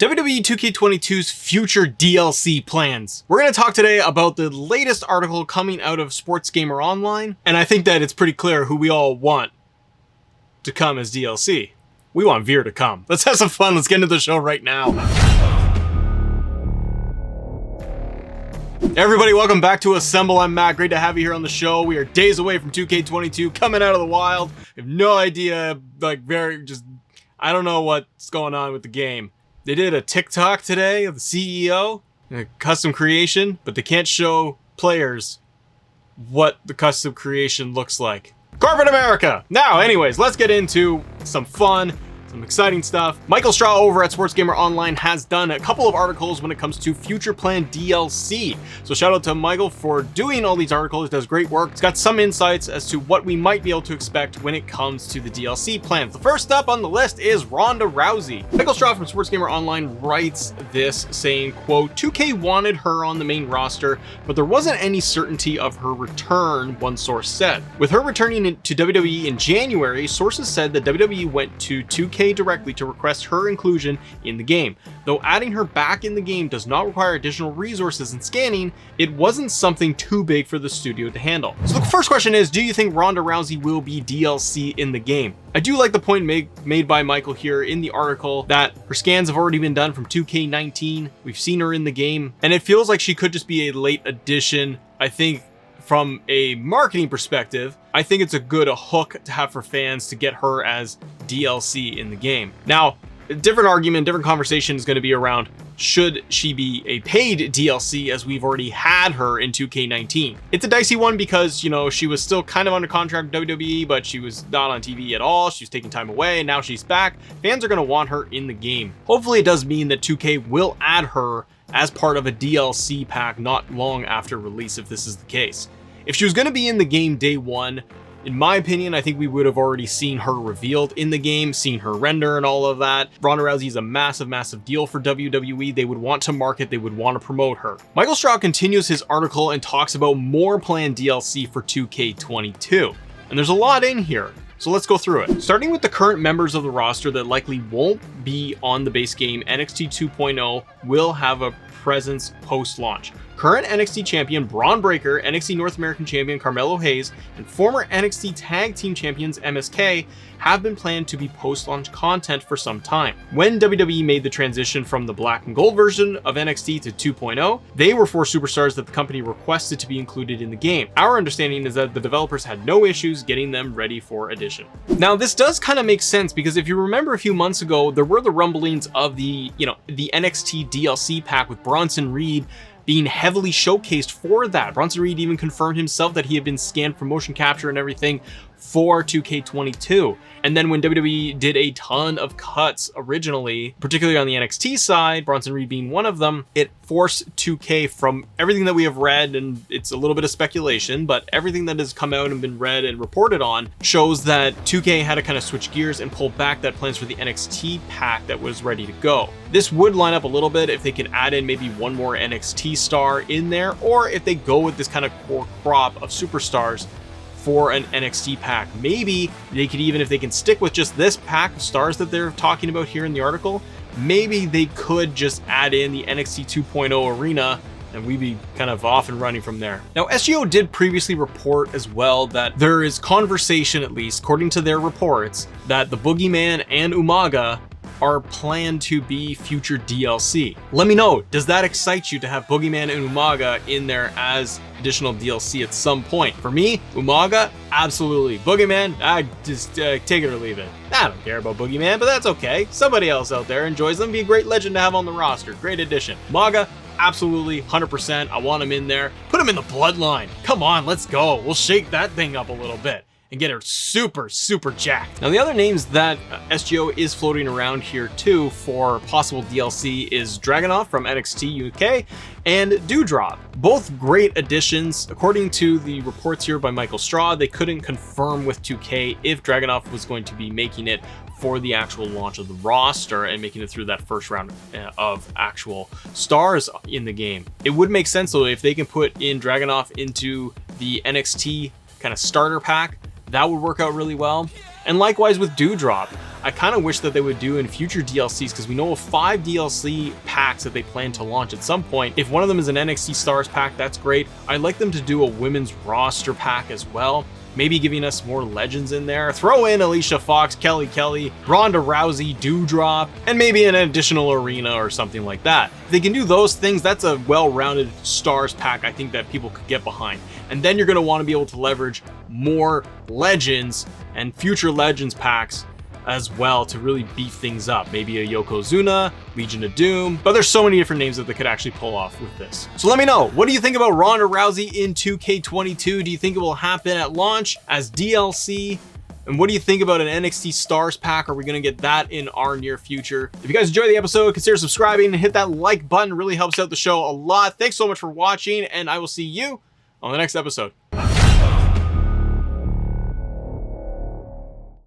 WWE 2K22's future DLC plans. We're going to talk today about the latest article coming out of Sports Gamer Online, and I think that it's pretty clear who we all want to come as DLC. We want Veer to come. Let's have some fun. Let's get into the show right now. Everybody, welcome back to Assemble. I'm Matt. Great to have you here on the show. We are days away from 2K22 coming out of the wild. I have no idea, I don't know what's going on with the game. They did a TikTok today of the CEO, a custom creation, but they can't show players what the custom creation looks like. Corporate America! Now, anyways, let's get into some fun, some exciting stuff. Michael Straw over at Sports Gamer Online has done a couple of articles when it comes to future planned DLC. So shout out to Michael for doing all these articles. He does great work. He's got some insights as to what we might be able to expect when it comes to the DLC plans. The first up on the list is Ronda Rousey. Michael Straw from Sports Gamer Online writes this saying, quote, 2K wanted her on the main roster, but there wasn't any certainty of her return, one source said. With her returning to WWE in January, sources said that WWE went to 2K directly to request her inclusion in the game. Though adding her back in the game does not require additional resources and scanning, it wasn't something too big for the studio to handle. So the first question is, do you think Ronda Rousey will be DLC in the game? I do like the point made by Michael here in the article that her scans have already been done from 2K19. We've seen her in the game, and it feels like she could just be a late addition. I think from a marketing perspective, I think it's a good hook to have for fans to get her as DLC in the game. Now, a different argument, different conversation is going to be around, should she be a paid DLC as we've already had her in 2K19? It's a dicey one because, you know, she was still kind of under contract with WWE, but she was not on TV at all. She was taking time away, and now she's back. Fans are going to want her in the game. Hopefully it does mean that 2K will add her as part of a DLC pack not long after release if this is the case. If she was going to be in the game day one, in my opinion, I think we would have already seen her revealed in the game, seen her render and all of that. Ronda Rousey is a massive, massive deal for WWE. They would want to market, they would want to promote her. Michael Straw continues his article and talks about more planned DLC for 2K22. And there's a lot in here, so let's go through it. Starting with the current members of the roster that likely won't be on the base game, NXT 2.0 will have a presence post-launch. Current NXT champion Braun Breaker, NXT North American champion Carmelo Hayes, and former NXT Tag Team champions MSK have been planned to be post-launch content for some time. When WWE made the transition from the black and gold version of NXT to 2.0, they were 4 superstars that the company requested to be included in the game. Our understanding is that the developers had no issues getting them ready for addition. Now, this does kind of make sense because if you remember a few months ago, there were the rumblings of the NXT DLC pack with Bronson Reed being heavily showcased for that. Bronson Reed even confirmed himself that he had been scanned for motion capture and everything for 2K22. And then when WWE did a ton of cuts originally, particularly on the NXT side, Bronson Reed being one of them, it forced 2K, from everything that we have read, and it's a little bit of speculation, but everything that has come out and been read and reported on shows that 2K had to kind of switch gears and pull back that plans for the NXT pack that was ready to go. This would line up a little bit if they could add in maybe one more NXT star in there, or if they go with this kind of core crop of superstars for an NXT pack. Maybe they could even, if they can stick with just this pack of stars that they're talking about here in the article, maybe they could just add in the NXT 2.0 arena and we'd be kind of off and running from there. Now, SGO did previously report as well that there is conversation, at least according to their reports, that the Boogeyman and Umaga are planned to be future DLC. Let me know, does that excite you to have Boogeyman and Umaga in there as additional DLC at some point? For me, Umaga, absolutely. Boogeyman, I just take it or leave it. I don't care about Boogeyman, but that's okay. Somebody else out there enjoys them. Be a great legend to have on the roster. Great addition. Umaga, absolutely, 100%. I want him in there. Put him in the bloodline. Come on, let's go. We'll shake that thing up a little bit and get her super, super jacked. Now, the other names that SGO is floating around here too for possible DLC is Draganov from NXT UK and Doudrop. Both great additions. According to the reports here by Michael Straw, they couldn't confirm with 2K if Draganov was going to be making it for the actual launch of the roster and making it through that first round of actual stars in the game. It would make sense though if they can put in Draganov into the NXT kind of starter pack. That would work out really well. And likewise with Doudrop. I kind of wish that they would do in future DLCs, because we know of 5 DLC packs that they plan to launch at some point. If one of them is an NXT Stars pack, that's great. I'd like them to do a women's roster pack as well. Maybe giving us more legends in there. Throw in Alicia Fox, Kelly, Ronda Rousey, Doudrop, and maybe an additional arena or something like that. If they can do those things, that's a well-rounded Stars pack I think that people could get behind. And then you're going to want to be able to leverage more legends and future legends packs as well to really beef things up. Maybe a Yokozuna, Legion of Doom, but there's so many different names that they could actually pull off with this. So let me know, what do you think about Ronda Rousey in 2K22? Do you think it will happen at launch as DLC? And what do you think about an NXT Stars pack? Are we gonna get that in our near future? If you guys enjoyed the episode, consider subscribing and hit that like button. It really helps out the show a lot. Thanks so much for watching, and I will see you on the next episode.